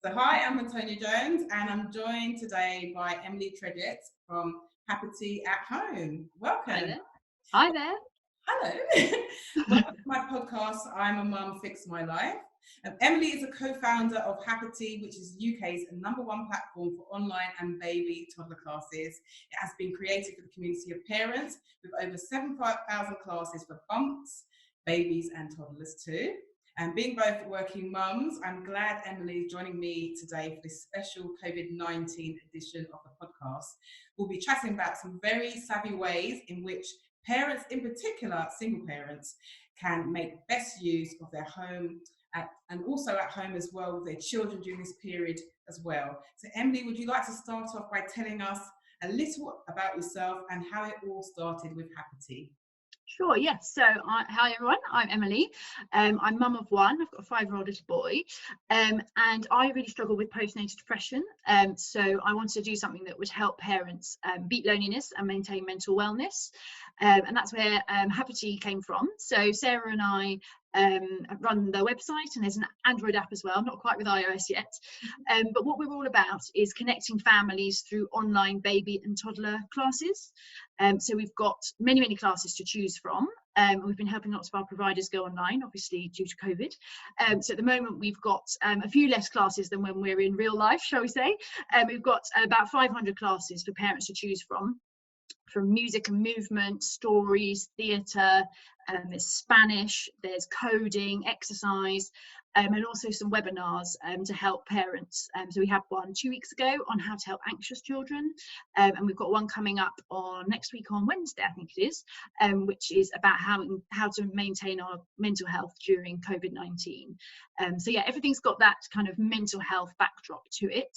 So hi, I'm Antonia Jones, and I'm joined today by Emily Tredget from Happity at Home. Hi Welcome. there. Hi there. Hello. Welcome to my podcast, I'm a Mum, Fix My Life. Emily is a co-founder of Happity, which is UK's #1 platform for online and baby toddler classes. It has been created for the community of parents with over 7,000 classes for bumps, babies and toddlers too. And being both working mums, I'm glad Emily is joining me today for this special COVID-19 edition of the podcast. We'll be chatting about some very savvy ways in which parents, in particular single parents, can make best use of their home and also at home as well with their children during this period as well. So Emily, would you like to start off by telling us a little about yourself and how it all started with Happity? Sure, yes. So, hi everyone, I'm Emily. I'm mum of one. I've got a 5-year-old little boy, and I really struggle with postnatal depression. So I wanted to do something that would help parents beat loneliness and maintain mental wellness. And that's where Happity came from. So Sarah and I run the website, and there's an Android app as well, not quite with iOS yet. But what we're all about is connecting families through online baby and toddler classes. So we've got many classes to choose from. We've been helping lots of our providers go online, obviously due to COVID. So at the moment we've got a few less classes than when we're in real life, shall we say. We've got about 500 classes for parents to choose from music and movement, stories, theatre, there's Spanish, there's coding, exercise, and also some webinars to help parents. So we had one 2 weeks ago on how to help anxious children, and we've got one coming up on next week on Wednesday, I think it is, which is about how to maintain our mental health during COVID-19. So yeah, everything's got that kind of mental health backdrop to it,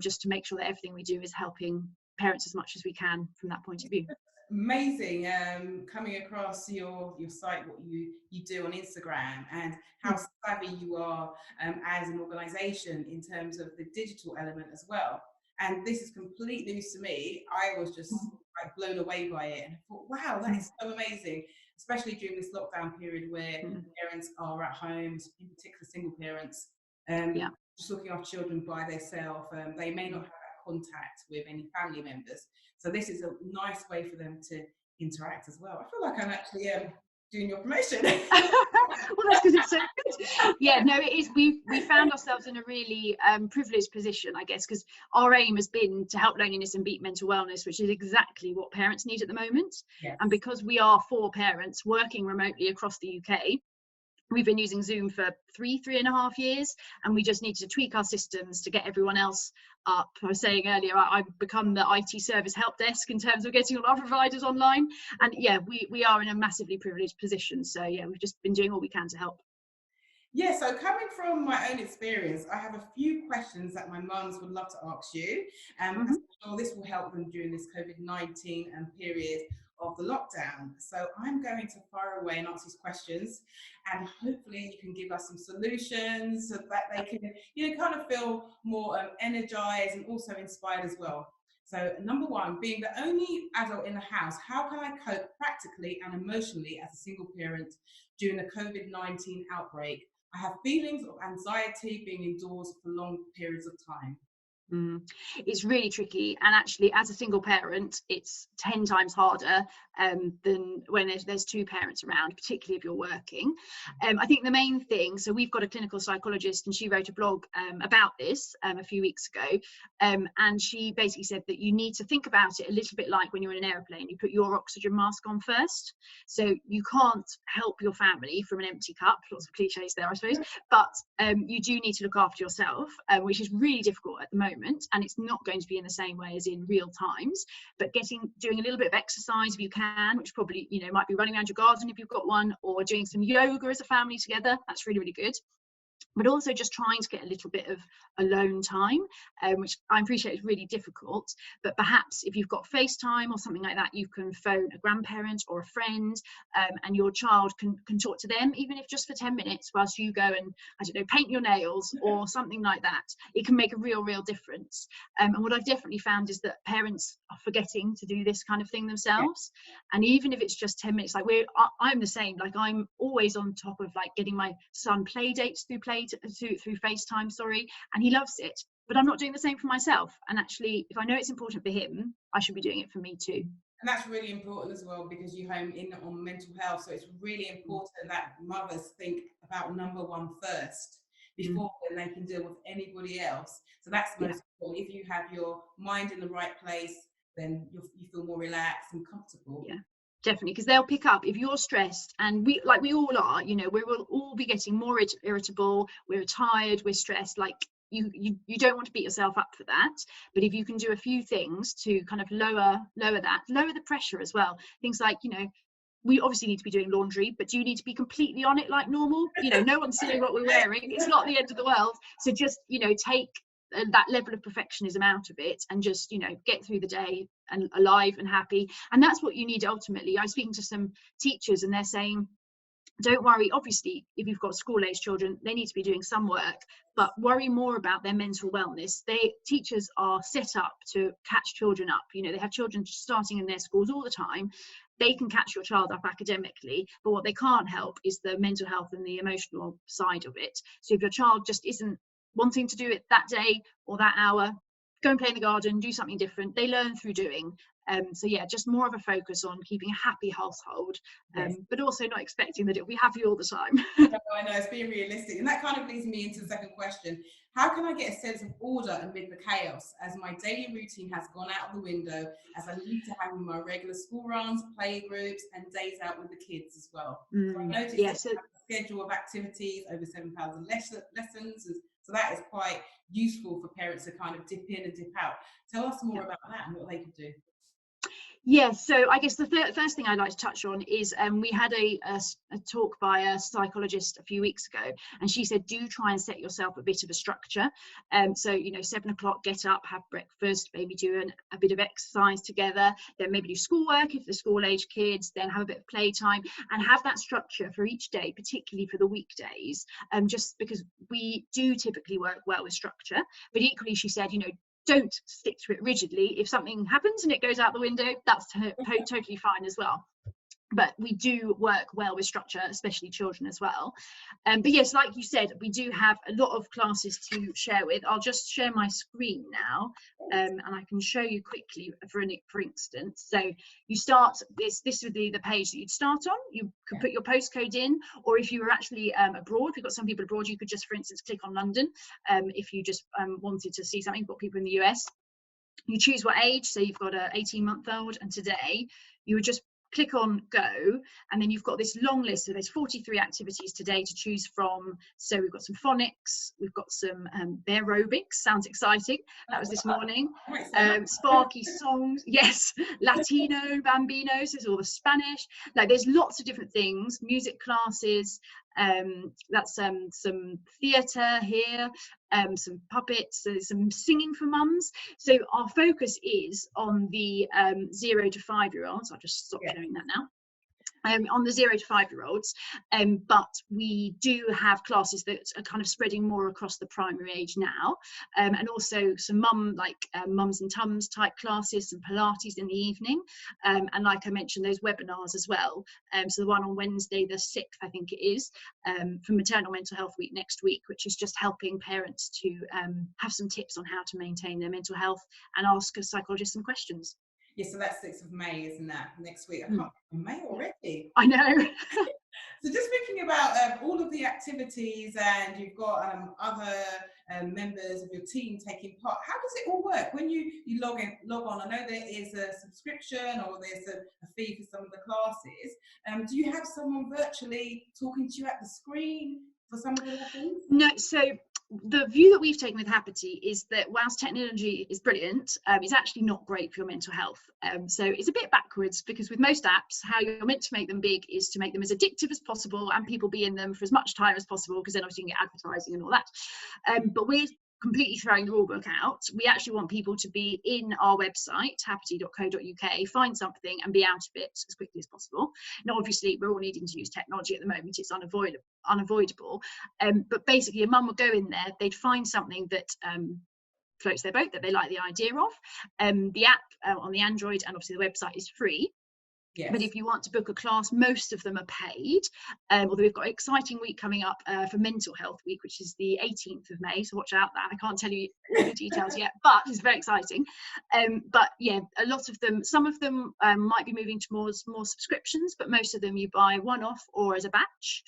just to make sure that everything we do is helping parents as much as we can from that point of view. Amazing. Coming across your site, what you do on Instagram, and how savvy you are as an organization in terms of the digital element as well. And this is complete news to me. I was just like blown away by it and I thought, wow, that is so amazing, especially during this lockdown period where parents are at home, in particular single parents, just looking after children by themselves. They may not have contact with any family members. So this is a nice way for them to interact as well. I feel like I'm actually doing your promotion. Well, that's because it's so good. Yeah, no, it is. We found ourselves in a really privileged position, I guess, because our aim has been to help loneliness and beat mental wellness, which is exactly what parents need at the moment. Yes. And because we are 4 parents working remotely across the UK, we've been using Zoom for 3.5 years, and we just need to tweak our systems to get everyone else up. I was saying earlier, I've become the IT service help desk in terms of getting all our providers online. And yeah, we are in a massively privileged position. So yeah, we've just been doing all we can to help. Yeah, so coming from my own experience, I have a few questions that my mums would love to ask you. I'm sure this will help them during this COVID-19 period of the lockdown. So I'm going to fire away and answer these questions, and hopefully you can give us some solutions so that they can, kind of feel more energized and also inspired as well. So number one, being the only adult in the house, how can I cope practically and emotionally as a single parent during the COVID-19 outbreak? I have feelings of anxiety being indoors for long periods of time. It's really tricky, and actually as a single parent it's 10 times harder than when there's 2 parents around, particularly if you're working. I think the main thing, so we've got a clinical psychologist and she wrote a blog about this a few weeks ago, and she basically said that you need to think about it a little bit like when you're in an airplane. You put your oxygen mask on first, so you can't help your family from an empty cup. Lots of cliches there, I suppose, but you do need to look after yourself, which is really difficult at the moment. And it's not going to be in the same way as in real times, but doing a little bit of exercise if you can, which probably might be running around your garden if you've got one, or doing some yoga as a family together. That's really good. But also just trying to get a little bit of alone time, which I appreciate is really difficult. But perhaps if you've got FaceTime or something like that, you can phone a grandparent or a friend, and your child can talk to them, even if just for 10 minutes, whilst you go and, I don't know, paint your nails or something like that. It can make a real difference. And what I've definitely found is that parents are forgetting to do this kind of thing themselves. And even if it's just 10 minutes, like I'm the same, like I'm always on top of like getting my son play dates through play through FaceTime, and he loves it. But I'm not doing the same for myself. And actually, if I know it's important for him, I should be doing it for me too. And that's really important as well, because you home in on mental health. So it's really important that mothers think about number one first before then they can deal with anybody else. So that's the most important. If you have your mind in the right place, then you feel more relaxed and comfortable. Yeah, definitely, because they'll pick up if you're stressed, and we all are, you know, we will all be getting more irritable, we're tired, we're stressed. Like you don't want to beat yourself up for that, but if you can do a few things to kind of lower the pressure as well, things like, you know, we obviously need to be doing laundry, but do you need to be completely on it like normal? You know, no one's seeing what we're wearing. It's not the end of the world. So just, you know, take that level of perfectionism out of it and just, you know, get through the day and alive and happy. And that's what you need ultimately. I was speaking to some teachers and they're saying, don't worry, obviously, if you've got school-age children, they need to be doing some work, but worry more about their mental wellness. Teachers are set up to catch children up. You know, they have children starting in their schools all the time. They can catch your child up academically, but what they can't help is the mental health and the emotional side of it. So if your child just isn't wanting to do it that day or that hour, go and play in the garden, do something different. They learn through doing. So yeah, just more of a focus on keeping a happy household, but also not expecting that it'll be happy all the time. No, I know, it's being realistic. And that kind of leads me into the second question. How can I get a sense of order amid the chaos as my daily routine has gone out of the window, as I need to have my regular school runs, play groups, and days out with the kids as well? So I noticed that you have a schedule of activities, over 7,000 lessons. So that is quite useful for parents to kind of dip in and dip out. Tell us more about that and what they could do. Yeah, so I guess the first thing I'd like to touch on is we had a talk by a psychologist a few weeks ago, and she said, do try and set yourself a bit of a structure. So, you know, 7 o'clock, get up, have breakfast, maybe do a bit of exercise together, then maybe do schoolwork if they're school-age kids, then have a bit of playtime, and have that structure for each day, particularly for the weekdays, just because we do typically work well with structure. But equally, she said, you know, don't stick to it rigidly. If something happens and it goes out the window, that's totally fine as well. But we do work well with structure, especially children as well. But yes, like you said, we do have a lot of classes to share with. I'll just share my screen now, and I can show you quickly for instance. So you start, this would be the page that you'd start on. You could put your postcode in, or if you were actually abroad, we've got some people abroad, you could just, for instance, click on London. If you just wanted to see something, we've got people in the US. You choose what age, so you've got an 18-month-old, and today you would just click on go, and then you've got this long list. So there's 43 activities today to choose from. So we've got some phonics, we've got some aerobics, sounds exciting, that was this morning. Sparky songs, yes, Latino, Bambinos, there's all the Spanish, like there's lots of different things, music classes, that's some theatre here, some puppets, so some singing for mums. So our focus is on the 0 to 5-year-olds. I'll just stop showing that now. On the 0 to 5-year-olds, but we do have classes that are kind of spreading more across the primary age now, and also some mums and tums type classes, some Pilates in the evening, and like I mentioned, those webinars as well. So the one on Wednesday the 6th, I think it is, for Maternal Mental Health Week next week, which is just helping parents to have some tips on how to maintain their mental health and ask a psychologist some questions. Yeah, so that's 6th of May, isn't that? Next week. I can't remember May already. I know. So just thinking about all of the activities, and you've got other members of your team taking part, how does it all work when you log on? I know there is a subscription or there's a fee for some of the classes. Do you have someone virtually talking to you at the screen for some of the lessons? No, so the view that we've taken with Happity is that whilst technology is brilliant, it's actually not great for your mental health. So it's a bit backwards, because with most apps, how you're meant to make them big is to make them as addictive as possible and people be in them for as much time as possible, because then obviously you can get advertising and all that. But we're completely throwing the rulebook out. We actually want people to be in our website, happity.co.uk, find something and be out of it as quickly as possible. Now, obviously, we're all needing to use technology at the moment. It's unavoidable. But basically, a mum would go in there, they'd find something that floats their boat, that they like the idea of. The app on the Android and obviously the website is free. Yes. But if you want to book a class, most of them are paid. Although we've got an exciting week coming up for Mental Health Week, which is the 18th of May. So watch out that. I can't tell you all the details yet, but it's very exciting. But yeah, a lot of them, some of them might be moving towards more subscriptions, but most of them you buy one-off or as a batch.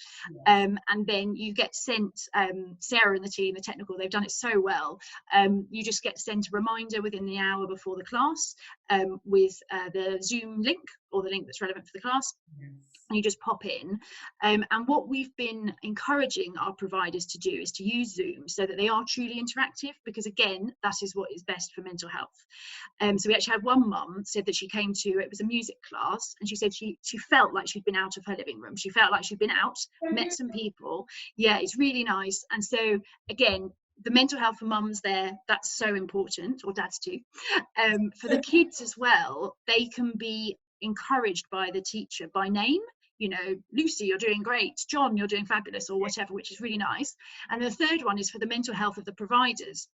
And then you get sent, Sarah and the team, the technical, they've done it so well. You just get sent a reminder within the hour before the class with the Zoom link or the link that's relevant for the class. And you just pop in. And what we've been encouraging our providers to do is to use Zoom so that they are truly interactive, because again, that is what is best for mental health. So we actually had one mum said that she came to, it was a music class, and she said she felt like she'd been out of her living room. She felt like she'd been out, met some people. Yeah, it's really nice. And so again, the mental health for mums there, that's so important, or dads too. For the kids as well, they can be encouraged by the teacher by name. You know, Lucy, you're doing great. John, you're doing fabulous, or whatever, which is really nice. And the third one is for the mental health of the providers.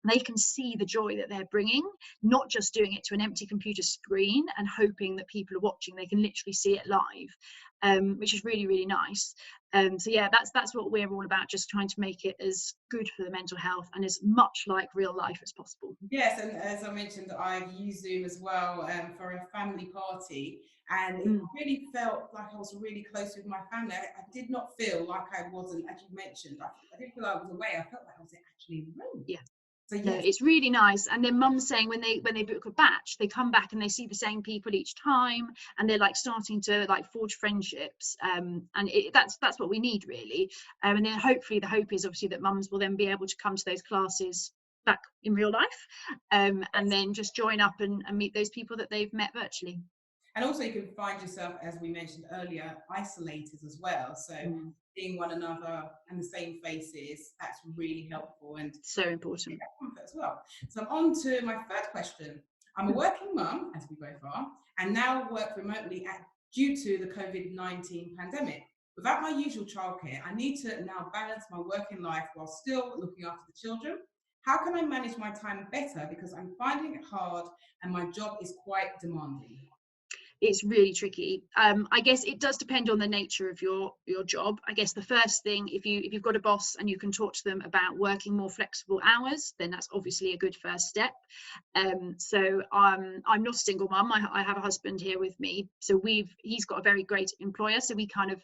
They can see the joy that they're bringing, not just doing it to an empty computer screen and hoping that people are watching. They can literally see it live, which is really, really nice. So yeah, that's what we're all about, just trying to make it as good for the mental health and as much like real life as possible. Yes, and as I mentioned, I've used Zoom as well for a family party, and it really felt like I was really close with my family. I did not feel like I wasn't, as you mentioned, I didn't feel like I was away. I felt like I was actually in the room. Yeah. So yes. No, it's really nice. And then mum's saying when they book a batch, they come back and they see the same people each time, and they're like starting to like forge friendships. And that's what we need really. And then hopefully the hope is obviously that mums will then be able to come to those classes back in real life, and then just join up and meet those people that they've met virtually. And also you can find yourself, as we mentioned earlier, isolated as well. So seeing one another and the same faces, that's really helpful and so important as well. So I'm on to my third question. I'm a working mum, as we both are, and now work remotely due to the COVID-19 pandemic. Without my usual childcare, I need to now balance my working life while still looking after the children. How can I manage my time better? Because I'm finding it hard and my job is quite demanding. It's really tricky. I guess it does depend on the nature of your job. I guess the first thing, if you've got a boss and you can talk to them about working more flexible hours, then that's obviously a good first step. So I'm not a single mum. I have a husband here with me. So he's got a very great employer. So we kind of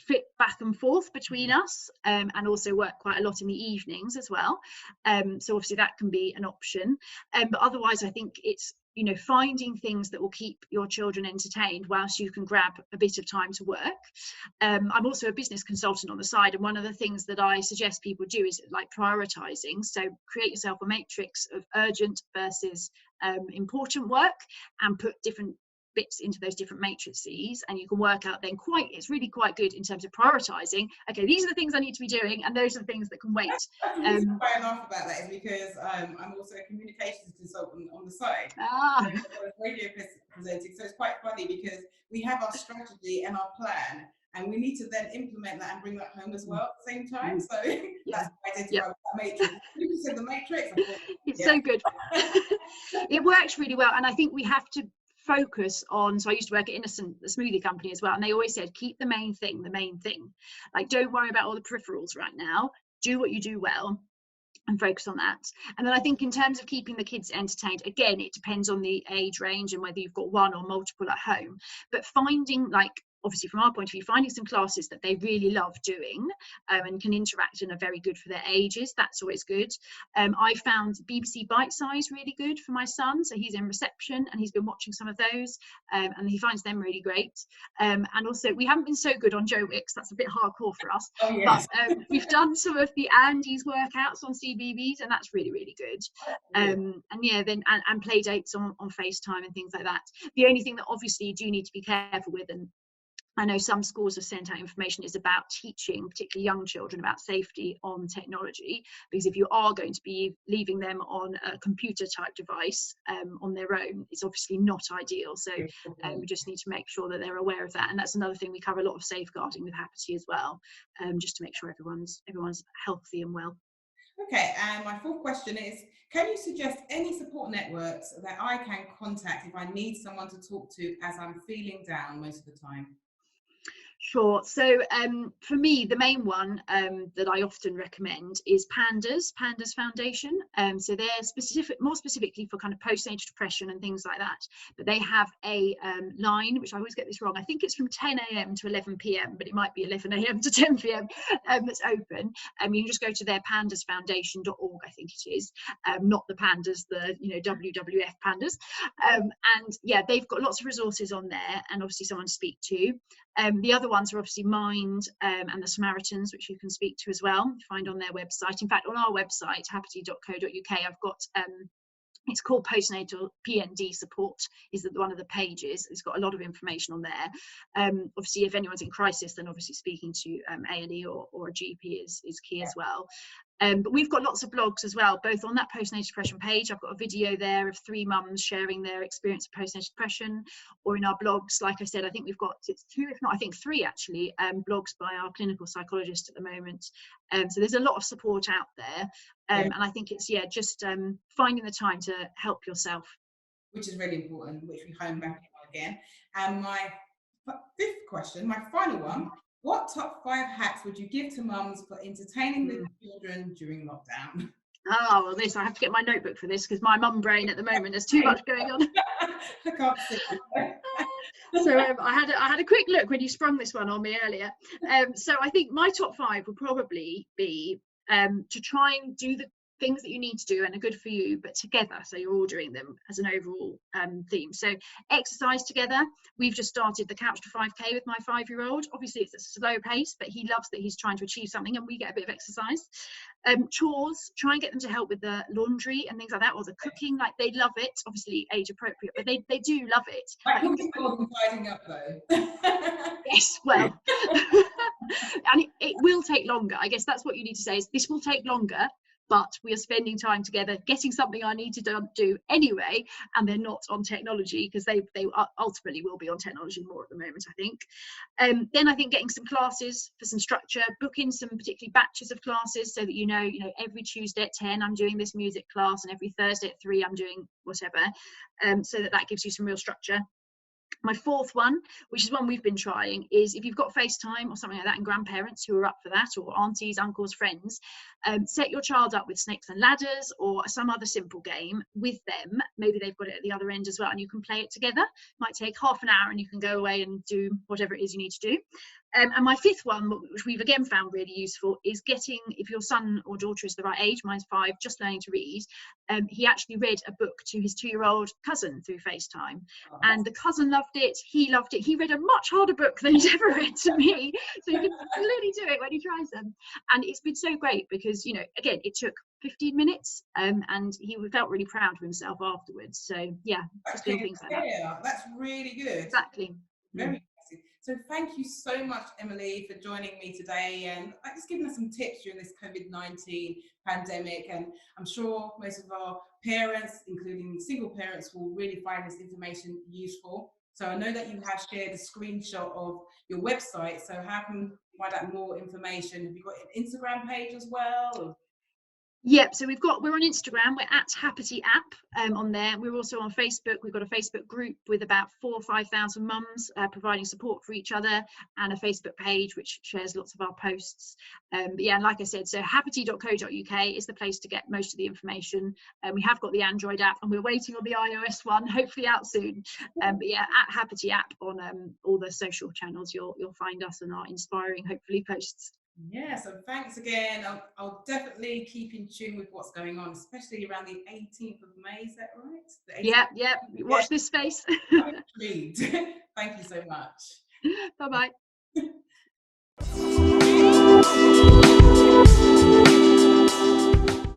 fit back and forth between us, and also work quite a lot in the evenings as well. So obviously that can be an option. But otherwise, I think it's, you know, finding things that will keep your children entertained whilst you can grab a bit of time to work. I'm also a business consultant on the side, and one of the things that I suggest people do is like prioritizing. So create yourself a matrix of urgent versus important work, and put different bits into those different matrices, and you can work out then it's really quite good in terms of prioritizing. Okay, these are the things I need to be doing, and those are the things that can wait. The reason why I laugh about that is because I'm also a communications consultant on the side. Radio presenting, so it's quite funny because we have our strategy and our plan, and we need to then implement that and bring that home as well at the same time. So that's why I identify with that matrix. You said the matrix. It's so good. It works really well, and I think we have to focus on, so I used to work at Innocent, the smoothie company as well, and they always said keep the main thing. Like, don't worry about all the peripherals right now, do what you do well and focus on that. And then I think in terms of keeping the kids entertained, again, it depends on the age range and whether you've got one or multiple at home, but finding, like, obviously from our point of view, finding some classes that they really love doing and can interact and are very good for their ages, that's always good. I found BBC Bite Size really good for my son, so he's in reception and he's been watching some of those, and he finds them really great. And also we haven't been so good on Joe Wicks, that's a bit hardcore for us. Oh, yes. But we've done some of the Andy's workouts on CBBS, and that's really, really good. And yeah, then and play dates on FaceTime and things like that. The only thing that obviously you do need to be careful with, and I know some schools have sent out information, is about teaching particularly young children about safety on technology, because if you are going to be leaving them on a computer type device on their own, it's obviously not ideal. So we just need to make sure that they're aware of that, and that's another thing we cover a lot of safeguarding with Happity as well, just to make sure everyone's healthy and well. Okay, and my fourth question is, can you suggest any support networks that I can contact if I need someone to talk to as I'm feeling down most of the time? Sure. So for me, the main one that I often recommend is Pandas Foundation. So they're more specifically for kind of postnatal depression and things like that. But they have a line, which I always get this wrong. I think it's from 10 a.m. to 11 p.m., but it might be 11 a.m. to 10 p.m. That's open. You can just go to their pandasfoundation.org, I think it is, not the pandas, the WWF pandas. And yeah, they've got lots of resources on there, and obviously someone to speak to. The other ones are obviously Mind and the Samaritans, which you can speak to as well, find on their website. In fact, on our website, happity.co.uk, I've got it's called postnatal PND support is one of the pages. It's got a lot of information on there. Obviously, if anyone's in crisis, then obviously speaking to A&E or a GP is key as well. But we've got lots of blogs as well, both on that postnatal depression page. I've got a video there of 3 mums sharing their experience of postnatal depression, or in our blogs, like I said, I think we've got, it's 2, if not, I think 3 actually, blogs by our clinical psychologist at the moment. So there's a lot of support out there. And I think it's, just finding the time to help yourself. Which is really important, which we home back on again. And my 5th question, my final one, what top 5 hacks would you give to mums for entertaining the children during lockdown? Oh, well, I have to get my notebook for this because my mum brain at the moment, there's too much going on. I can't see. So I had a quick look when you sprung this one on me earlier. So I think my top 5 would probably be to try and do the things that you need to do and are good for you, but together, so you're all doing them as an overall theme. So exercise together. We've just started the Couch to 5K with my 5-year-old. Obviously it's a slow pace, but he loves that he's trying to achieve something and we get a bit of exercise. Chores, try and get them to help with the laundry and things like that, or the cooking. Like, they love it, obviously age appropriate, but they do love it. I think it's more than tidying up though. Yes, well, and it will take longer. I guess that's what you need to say, is this will take longer, but we are spending time together getting something I need to do anyway, and they're not on technology, because they ultimately will be on technology more at the moment, I think. Then I think getting some classes for some structure, book in some particularly batches of classes so that you know every Tuesday at 10 I'm doing this music class, and every Thursday at 3 I'm doing whatever, so that gives you some real structure. My 4th one, which is one we've been trying, is if you've got FaceTime or something like that, and grandparents who are up for that, or aunties, uncles, friends, set your child up with Snakes and Ladders or some other simple game with them. Maybe they've got it at the other end as well, and you can play it together. Might take half an hour and you can go away and do whatever it is you need to do. And my 5th one, which we've again found really useful, is getting, if your son or daughter is the right age, mine's 5, just learning to read, he actually read a book to his 2-year-old cousin through FaceTime. And the cousin loved it, he loved it. He read a much harder book than he's ever read to me. So you can clearly do it when he tries them. And it's been so great because, again, it took 15 minutes and he felt really proud of himself afterwards. So yeah, just little things like that. Yeah, that's really good. Exactly. Very impressive. So thank you so much, Emily, for joining me today and just giving us some tips during this COVID-19 pandemic. And I'm sure most of our parents, including single parents, will really find this information useful. So I know that you have shared a screenshot of your website. So how can we find out more information? Have you got an Instagram page as well? Or? Yep, so we're on Instagram, we're at Happity app on there. We're also on Facebook. We've got a Facebook group with about 4,000 or 5,000 mums providing support for each other, and a Facebook page which shares lots of our posts. But yeah, and like I said, so happity.co.uk is the place to get most of the information. We have got the Android app and we're waiting on the iOS one, hopefully out soon. But yeah, at Happity app on all the social channels, you'll find us and our inspiring, hopefully, posts. Yeah, so thanks again. I'll definitely keep in tune with what's going on, especially around the 18th of May. Is that right? Yeah. Watch this space. I'm intrigued. Thank you so much. Bye-bye.